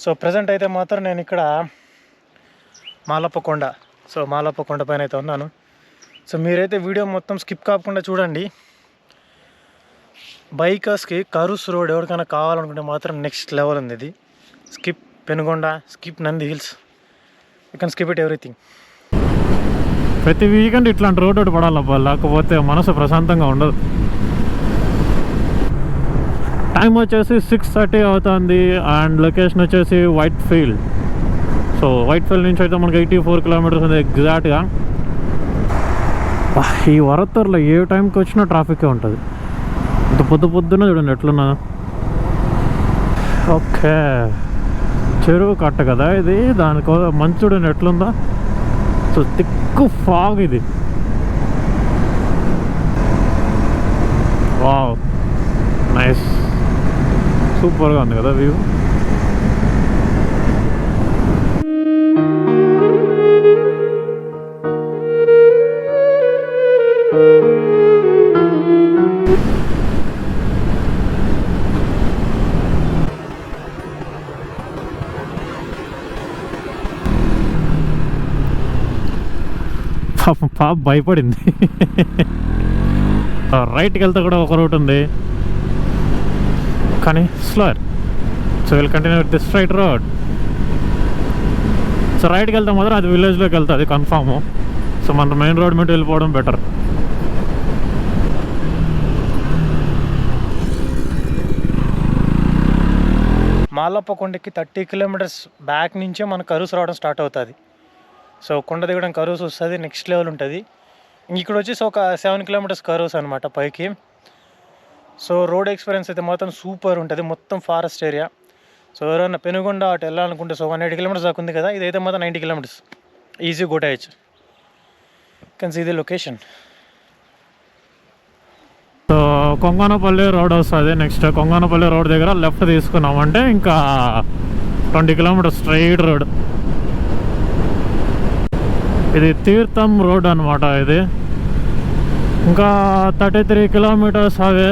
So present అయితే మాత్రం నేను ఇక్కడ మాలప్పకొండ మాలప్పకొండ పైన అయితే ఉన్నాను. సో మీరైతే వీడియో మొత్తం స్కిప్ కాకుండా చూడండి. బైకర్స్కి కరూస్ రోడ్ ఎవరికైనా కావాలనుకుంటే మాత్రం నెక్స్ట్ లెవెల్ ఉంది ఇది. Skip Penugonda, skip Nandi hills, you can skip it everything. ప్రతి వీకెండ్ ఇట్లాంటి రోడ్ ఒకటి పడాలబ్బా, లేకపోతే మనసు ప్రశాంతంగా ఉండదు. టైం వచ్చేసి 6:30 అవుతుంది అండ్ లొకేషన్ వచ్చేసి white field. So white field నుంచి అయితే మనకి 84 కిలోమీటర్స్ ఉంది ఎగ్జాక్ట్గా. ఈ వరత్తూరులో ఏ టైంకి వచ్చినా ట్రాఫిక్కే ఉంటుంది. ఇంత పొద్దున్న చూడండి ఎట్లున్నా. ఓకే, చెరువు కట్ట కదా ఇది, దానికో మంచు చూడండి ఎట్లుందా. సో తిక్కు ఫాగ్ ఇది. వావ్, నైస్, సూపర్గా ఉంది కదా వ్యూ. పాప భయపడింది. రైట్కి వెళ్తే కూడా ఒక రూట్ ఉంది కానీ slower. So will continue with this straight road. So రైట్కి వెళ్తే మాత్రం అది విలేజ్లోకి వెళ్తుంది కన్ఫాము. సో మన మెయిన్ రోడ్ మీద వెళ్ళిపోవడం బెటర్. మాలప్పకొండకి 30 కిలోమీటర్స్ బ్యాక్ నుంచే మన కరూస్ రావడం స్టార్ట్ అవుతుంది. సో కొండ దిగడం కరూస్ వస్తుంది, నెక్స్ట్ లెవెల్ ఉంటుంది. ఇక్కడ వచ్చేసి ఒక 7 కిలోమీటర్స్ కరూస్ అనమాట పైకి. సో రోడ్ ఎక్స్పీరియన్స్ అయితే మాత్రం సూపర్ ఉంటుంది, మొత్తం ఫారెస్ట్ ఏరియా. సో ఎవరైనా పెనుగొండ అటు వెళ్ళాలనుకుంటే సో 180 కిలోమీటర్స్ దాకా ఉంది కదా, ఇదైతే మాత్రం 90 కిలోమీటర్స్ ఈజీ కొట్టేయచ్చు. Can see the location. So Konganapalli road వస్తుంది. నెక్స్ట్ కొంగనపల్లి రోడ్ దగ్గర లెఫ్ట్ తీసుకున్నామంటే ఇంకా 20 కిలోమీటర్స్ స్ట్రైట్ రోడ్. ఇది తీర్థం రోడ్ అనమాట. ఇది ఇంకా 33 కిలోమీటర్స్ అవే.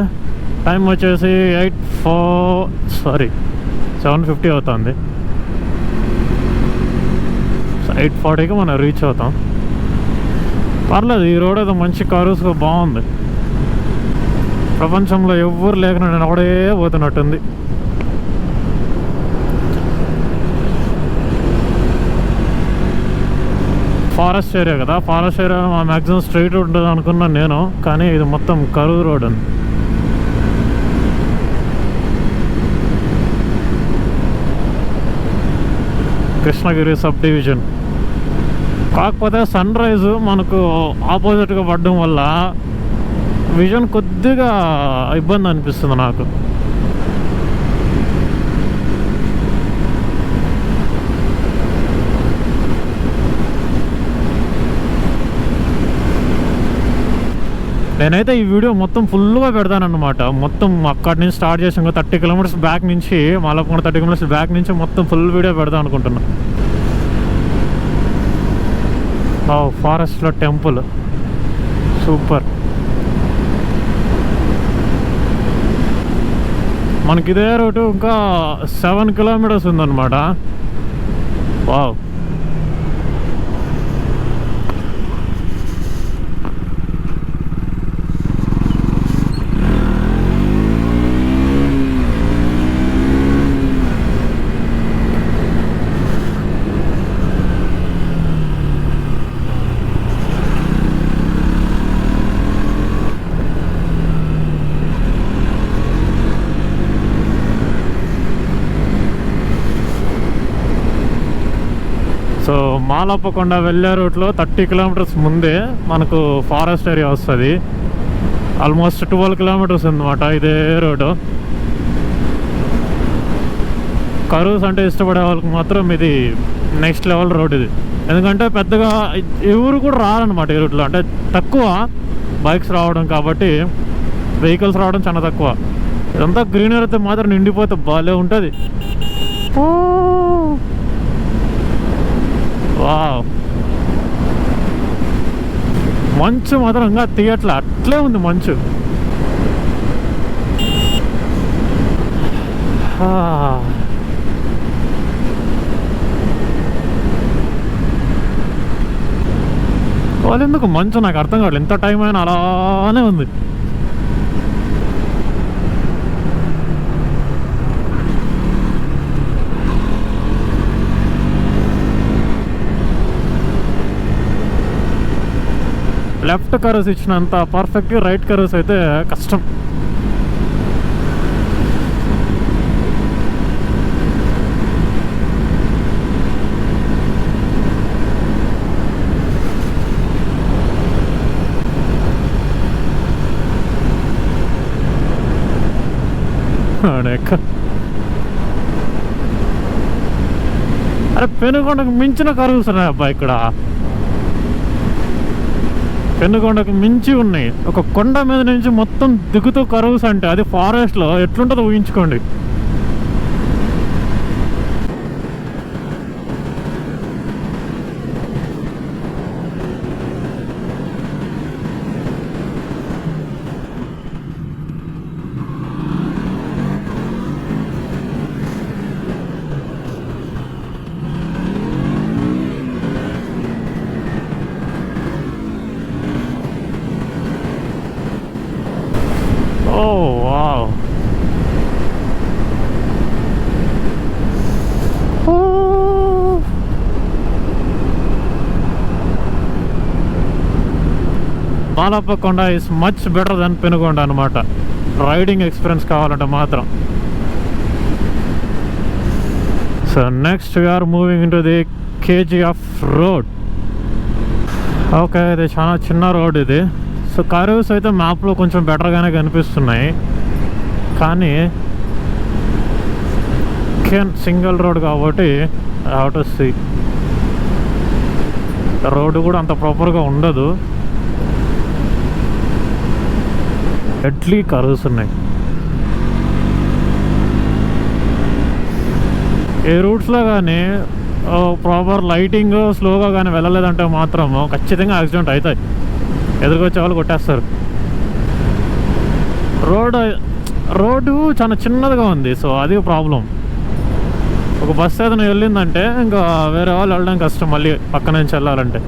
టైం వచ్చేసి 7:50 అవుతుంది. సో 8:40కి మనం రీచ్ అవుతాం. పర్లేదు, ఈ రోడ్ అయితే మంచి కరూస్గా బాగుంది. ప్రపంచంలో ఎవ్వరు లేకుండా నేను ఒకడే పోతున్నట్టుంది. ఫారెస్ట్ ఏరియా కదా, forest area maximum straight road ఉంటుంది అనుకున్నాను నేను, కానీ ఇది మొత్తం కరువు రోడ్ అని. Krishnagiri sub division. కాకపోతే సన్ రైజ్ మనకు ఆపోజిట్గా పడడం వల్ల విజన్ కొద్దిగా ఇబ్బంది అనిపిస్తుంది నాకు. నేనైతే ఈ వీడియో మొత్తం ఫుల్గా పెడతానన్నమాట. మొత్తం అక్కడి నుంచి స్టార్ట్ చేసాం 30 కిలోమీటర్స్ బ్యాక్ నుంచి, మాలప్పకొండ 30 కిలోమీటర్స్ బ్యాక్ నుంచి మొత్తం ఫుల్ వీడియో పెడదాం అనుకుంటున్నా. ఫారెస్ట్లో టెంపుల్ సూపర్. మనకి ఇదే రూటు ఇంకా 7 కిలోమీటర్స్ ఉందన్నమాట. వావ్, సో మాలప్పకొండ వెళ్ళే రూట్లో 30 కిలోమీటర్స్ ముందే మనకు ఫారెస్ట్ ఏరియా వస్తుంది. ఆల్మోస్ట్ 12 కిలోమీటర్స్ ఉందన్నమాట ఇదే రోడ్డు. కరూస్ అంటే ఇష్టపడే వాళ్ళకి మాత్రం ఇది నెక్స్ట్ లెవెల్ రోడ్ ఇది. ఎందుకంటే పెద్దగా ఎవరు కూడా రారనమాట ఈ రూట్లో, అంటే తక్కువ బైక్స్ రావడం కాబట్టి వెహికల్స్ రావడం చాలా తక్కువ. ఇదంతా గ్రీనరీ అయితే మాత్రం నిండిపోతే బాగాలే ఉంటుంది. వావ్, మంచు మాత్రం ఇంకా తీయట్లా, అట్లే ఉంది మంచు. వాళ్ళు ఎందుకు మంచు నాకు అర్థం కావట్లేదు, ఎంత టైం అయినా అలానే ఉంది. లెఫ్ట్ కర్వ్స్ ఇచ్చినంత పర్ఫెక్ట్గా రైట్ కర్వ్స్ అయితే కష్టం. అరే పెనుగొండకు మించిన కర్వ్స్ ఉన్నాయి అబ్బా ఇక్కడ. పెనుగొండకు మించి ఉన్నాయి. ఒక కొండ మీద నుంచి మొత్తం దిగుతూ కర్వ్స్ అంటే అది ఫారెస్ట్లో ఎట్లుంటుందో ఊహించుకోండి. Oh, wow. Oh. Malappakonda is much better than Penugonda అనమాట, రైడింగ్ ఎక్స్పీరియన్స్ కావాలంటే మాత్రం. So next we are moving into the KGF road. Okay, ఇది చాలా చిన్న రోడ్ ఇది. సో కర్వ్స్ అయితే మ్యాప్లో కొంచెం బెటర్గానే కనిపిస్తున్నాయి, కానీ సింగిల్ రోడ్ కాబట్టి అవుట్ ఆఫ్ సీ రోడ్డు కూడా అంత ప్రాపర్గా ఉండదు. ఎట్లీ కర్వ్స్ ఉన్నాయి. ఏ రూట్స్లో కానీ ప్రాపర్ లైటింగ్ స్లోగా కానీ వెళ్ళలేదంటే మాత్రం ఖచ్చితంగా యాక్సిడెంట్ అవుతాయి. ఎదురుకొచ్చే వాళ్ళు కొట్టేస్తారు. రోడ్డు చాలా చిన్నదిగా ఉంది, సో అది ప్రాబ్లం. ఒక బస్సు ఏదైనా వెళ్ళిందంటే ఇంకా వేరే వాళ్ళు వెళ్ళడం కష్టం, మళ్ళీ పక్క నుంచి వెళ్ళాలంటే.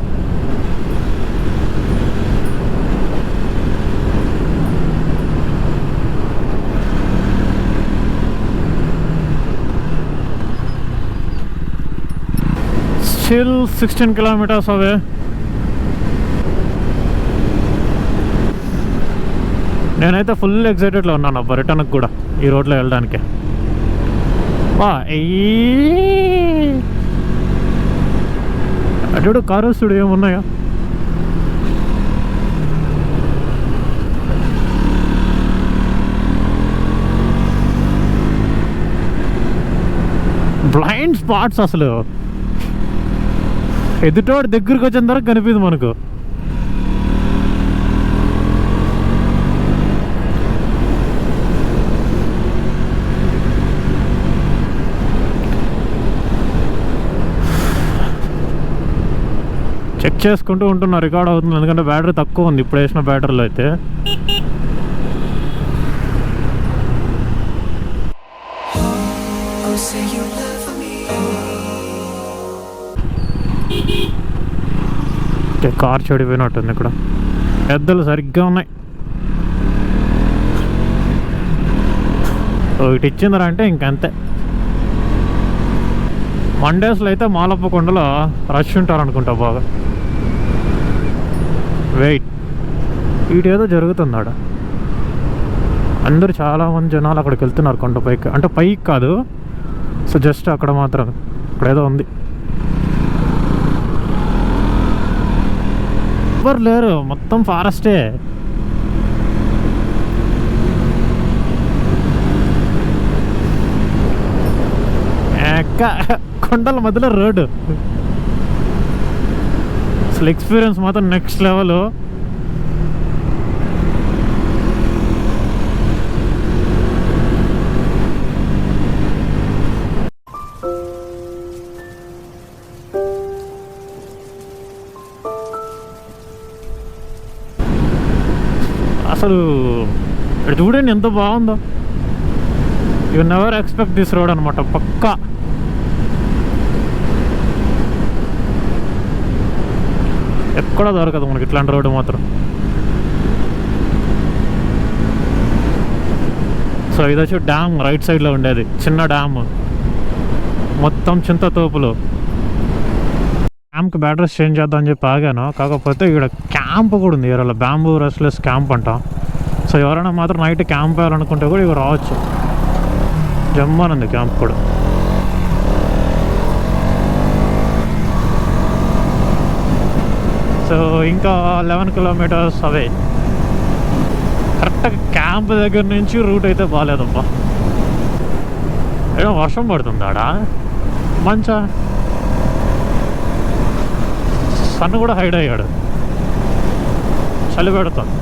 స్టిల్ 16 kilometers అవే. నేనైతే ఫుల్ ఎక్సైటెడ్లో ఉన్నాను అబ్బా రిటర్న్కి కూడా ఈ రోడ్లో వెళ్ళడానికి. అటు కారు చూడు ఏమున్నాయో. బ్లైండ్ స్పాట్స్ అసలు ఎదుటోడు దగ్గరికి వచ్చిన తర్వాత కనిపిదు మనకు. చెక్ చేసుకుంటూ ఉంటున్నా, రికార్డ్ అవుతుంది ఎందుకంటే బ్యాటరీ తక్కువ ఉంది ఇప్పుడు వేసిన బ్యాటరీలో అయితే. కార్ చెడిపోయినట్టుంది ఇక్కడ. పెద్దలు సరిగ్గా ఉన్నాయి. ఇటు ఇచ్చిందరా అంటే ఇంకంతే. మండేస్లో అయితే మాలప్పకొండలో రష్ ఉంటారు అనుకుంటా బాగా. వెయిట్, వీటేదో జరుగుతుంది ఆడ. అందరూ చాలామంది జనాలు అక్కడికి వెళ్తున్నారు కొండ పైకి, అంటే పైకి కాదు, సో జస్ట్ అక్కడ మాత్రం ఇక్కడేదో ఉంది. ఎవరు లేరు, మొత్తం ఫారెస్టే. కొండల మధ్యలో రోడ్డు. అసలు ఎక్స్పీరియన్స్ మాత్రం నెక్స్ట్ లెవెల్. అసలు చూడండి ఎంత బాగుందో. You never expect this road అనమాట. పక్కా ఎక్కడ దొరకదు మనకి ఇట్లాంటి రోడ్డు మాత్రం. సో ఇది వచ్చి డ్యామ్ రైట్ సైడ్లో ఉండేది, చిన్న డ్యామ్, మొత్తం చింతతోపులు. క్యాంప్కి బ్యాటరీస్ చేంజ్ చేద్దాం అని చెప్పి ఆగాను. కాకపోతే ఇక్కడ క్యాంప్ కూడా ఉంది, ఎవరైనా బ్యాంబూ రెస్ట్లెస్ క్యాంప్ అంట. సో ఎవరైనా మాత్రం నైట్ క్యాంప్ వేయాలనుకుంటే కూడా ఇవి రావచ్చు. జమ్మనుంది క్యాంప్ కూడా. సో ఇంకా 11 కిలోమీటర్స్ అవే. కరెక్ట్గా క్యాంప్ దగ్గర నుంచి రూట్ అయితే బాగాలేదమ్మా. ఏదో వర్షం పడుతుంది ఆడ, మంచా సన్ కూడా హైడ్ అయ్యాడు, చలి పెడుతుంది.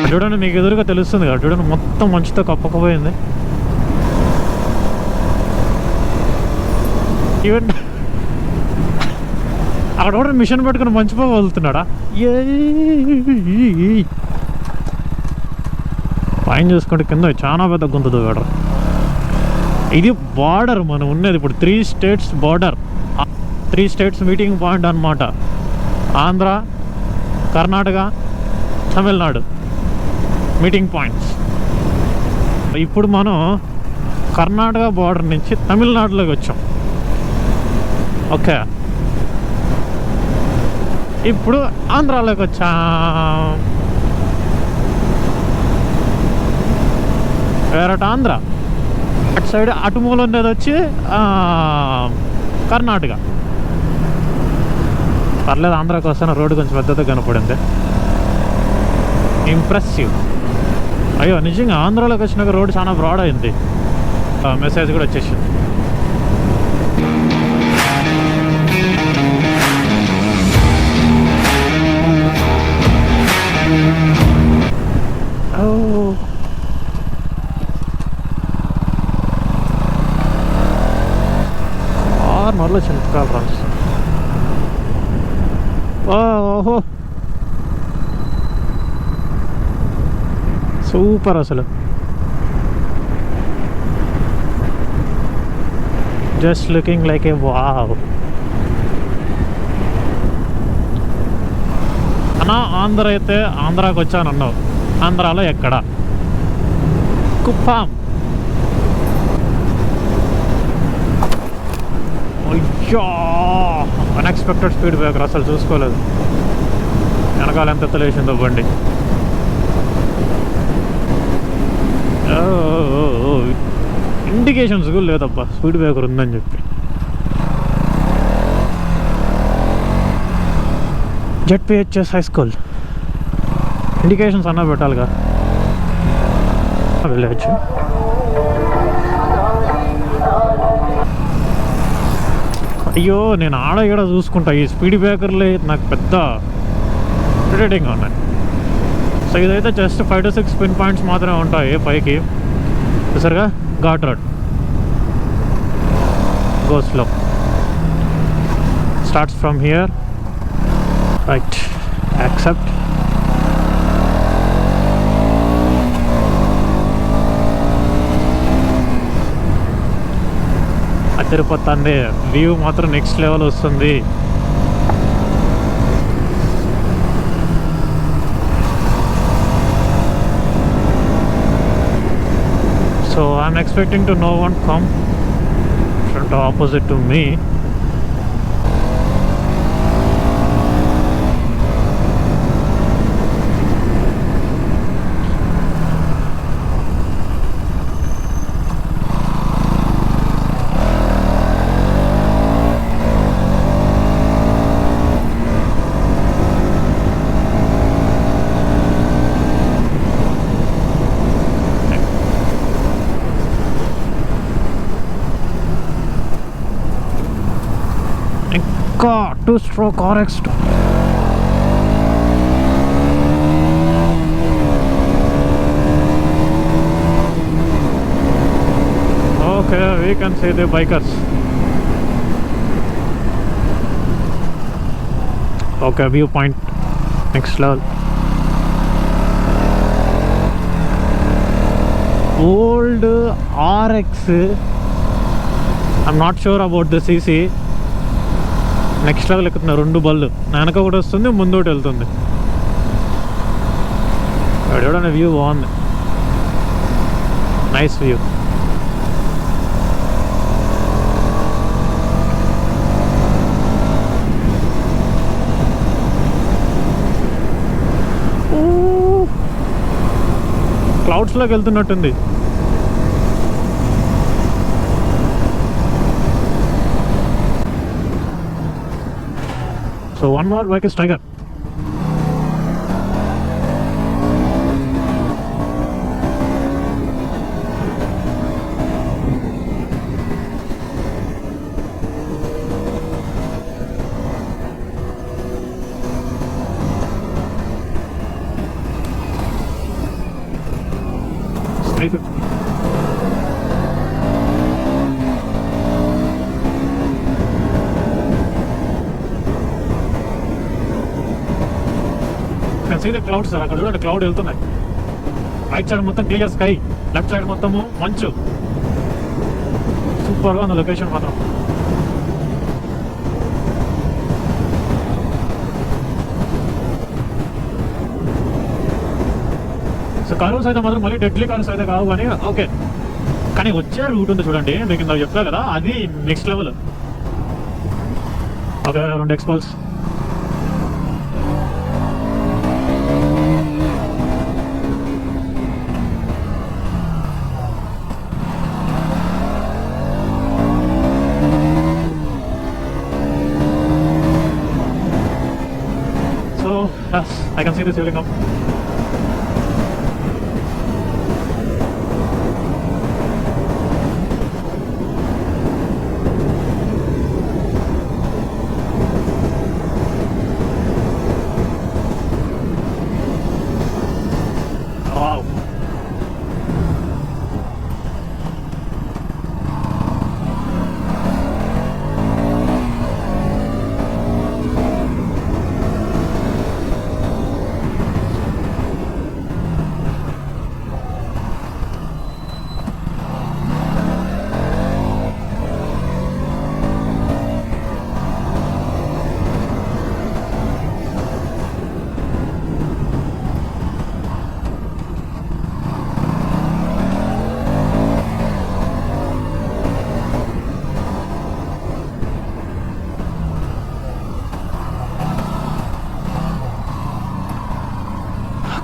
చూడండి, మీకు ఎదురుగా తెలుస్తుంది కదా, చూడండి మొత్తం మంచుతో కప్పకపోయింది. ఈవెన్ అక్కడ కూడా మిషన్ పెట్టుకుని మంచిపోయి వదులుతున్నాడా. పైన చూసుకుంటే కింద చాలా పెద్ద గుంతదు వేడ. ఇది బార్డర్ మనం ఉన్నది ఇప్పుడు, 3 states border, 3 states meeting point అన్నమాట. Andhra, Karnataka, Tamil Nadu meeting points. ఇప్పుడు మనం కర్ణాటక బార్డర్ నుంచి తమిళనాడులోకి వచ్చాం. ఓకే, ఇప్పుడు ఆంధ్రాలోకి వచ్చాం. వేరట ఆంధ్ర, అటు సైడ్ అటు మూల ఉండేది వచ్చి కర్ణాటక. పర్లేదు, ఆంధ్రాకి వస్తాను. రోడ్డు కొంచెం పెద్దగా కనపడింది, ఇంప్రెసివ్. అయ్యో నిజంగా ఆంధ్రాలోకి వచ్చినాక రోడ్డు చాలా బ్రాడ్ అయింది. మెసేజ్ కూడా వచ్చేసింది. కార్నర్లో చింతకాలు రాసు. ఓహో సూపర్ అసలు. జస్ట్ లుకింగ్ లైక్ ఏ వావ్. అన్నా ఆంధ్ర అయితే ఆంధ్రాకి వచ్చానన్నావు, ఆంధ్రాలో ఎక్కడ? కుప్పం. అయ్యో అన్ఎక్స్పెక్టెడ్ స్పీడ్ బ్రేకర్, అసలు చూసుకోలేదు. వెనకాల ఎంత తెలిసిందో బండి. ఇండికేషన్స్ కూడా లేదబ్బా స్పీడ్ బ్రేకర్ ఉందని చెప్పి. జెడ్పిహెచ్ఎస్ హై స్కూల్ ఇండికేషన్స్ అన్నా పెట్టాలిగా. వెళ్ళచ్చు. అయ్యో నేను ఆడ ఇక్కడ చూసుకుంటా, ఈ స్పీడ్ బ్రేకర్లే నాకు పెద్ద ఇరిటేటింగ్గా ఉన్నాయి. సో ఇదైతే జస్ట్ 5 to 6 పిన్ పాయింట్స్ మాత్రమే ఉంటాయి పైకి. చూసారుగా, ghat road, go slow, starts from here, right, accept. Tirupati view మాత్రం నెక్స్ట్ లెవెల్ వస్తుంది. So I'm expecting to no one come front opposite to me. ఇంకా 2-stroke RX2. Okay, we can see the bikers. Okay, viewpoint. Next level. Old RX, I'm not sure about the CC. Next level ఎక్కుతున్నారు 2 బళ్ళు. వెనక ఒకటి వస్తుంది, ముందు ఒకటి వెళ్తుంది. చూడండి వ్యూ బాగుంది, నైస్ వ్యూ. క్లౌడ్స్లోకి వెళ్తున్నట్టుంది. So 1 more bike is Tiger. Straight. can see the clouds sir. అక్కడ చూడండి క్లౌడ్ వెళ్తున్నాయి. రైట్ సైడ్ మొత్తం క్లియర్ స్కై, లెఫ్ట్ సైడ్ మొత్తము మంచు. సూపర్గా ఉంది లొకేషన్ మాత్రం. సో కార్స్ అయితే మాత్రం మళ్ళీ డెడ్లీ కార్స్ అయితే కావు కానీ ఓకే, కానీ వచ్చే రూట్ ఉంది చూడండి, మీకు ఇందాక చెప్పా కదా, అది next level. Okay 2 ఎక్స్పల్స్. So yes, I can see the ceiling up. Wow.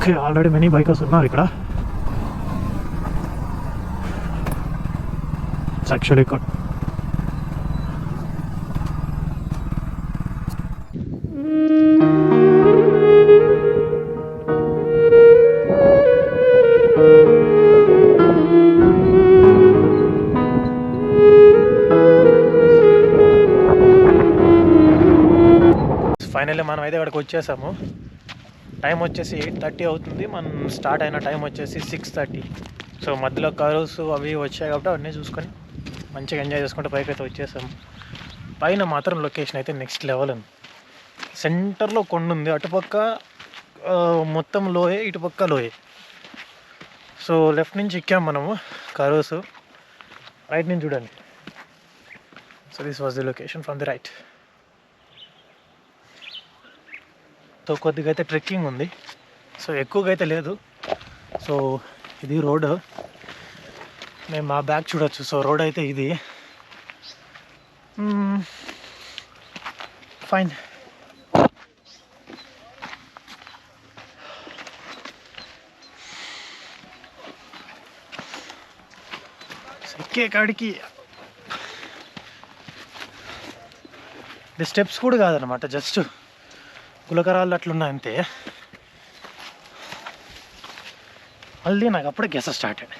Okay, already many bikers ఉన్నారు ఇక్కడ. It's actually good. ఫైనల్లీ మనం అయితే ఇక్కడికి వచ్చేసాము. టైం వచ్చేసి 8:30 అవుతుంది. మనం స్టార్ట్ అయిన టైం వచ్చేసి 6:30. సో మధ్యలో కార్స్ అవి వచ్చాయి కాబట్టి అవన్నీ చూసుకొని మంచిగా ఎంజాయ్ చేసుకుంటే పైకి అయితే వచ్చేసాము. పైన మాత్రం లొకేషన్ అయితే నెక్స్ట్ లెవెల్ ఉంది. సెంటర్లో కొండ ఉంది, అటుపక్క మొత్తం లోయే, ఇటుపక్క లోయే. సో లెఫ్ట్ నుంచి ఎక్కాము మనము కార్స్, రైట్ నుంచి చూడండి. So this was the location from the right. So కొద్దిగా అయితే ట్రెక్కింగ్ ఉంది, సో ఎక్కువగా అయితే లేదు. సో ఇది రోడ్, మేము మా బ్యాక్ చూడొచ్చు. సో రోడ్ అయితే ఇది ఫైన్. ఎక్కే కాడికి ఇది స్టెప్స్ కూడా కాదనమాట, జస్ట్ గులకరాళ్ళు అట్లున్నాయి అంతే. మళ్ళీ నాకు అప్పుడే గెస్ స్టార్ట్ అయ్యాడు.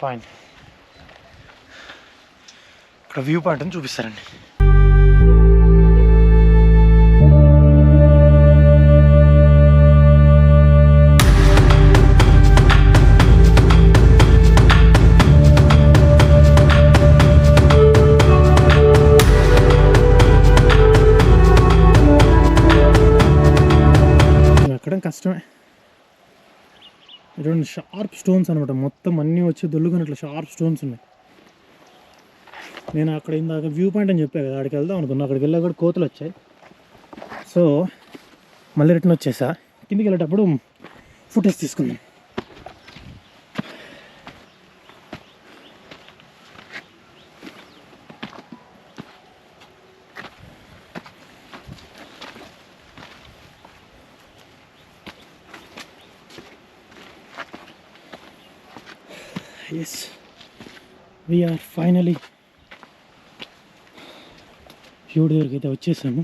ఫైన్, ఇక్కడ వ్యూ పాయింట్ అని చూపిస్తారండి. రెండు షార్ప్ స్టోన్స్ అనమాట, మొత్తం అన్నీ వచ్చి దొల్లుకున్నట్లు షార్ప్ స్టోన్స్ ఉన్నాయి. నేను అక్కడ ఇందాక వ్యూ పాయింట్ అని చెప్పాను కదా, అక్కడికి వెళ్దాం అనుకున్నా. అక్కడికి వెళ్ళా కూడా కోతులు వచ్చాయి. సో మళ్ళీ రిటర్న్ వచ్చేసా. కిందికి వెళ్ళేటప్పుడు ఫుటేజ్ తీసుకున్నాం. ఎస్, వీఆర్ ఫైనలీ వ్యూ దగ్గరికి అయితే వచ్చేసాము.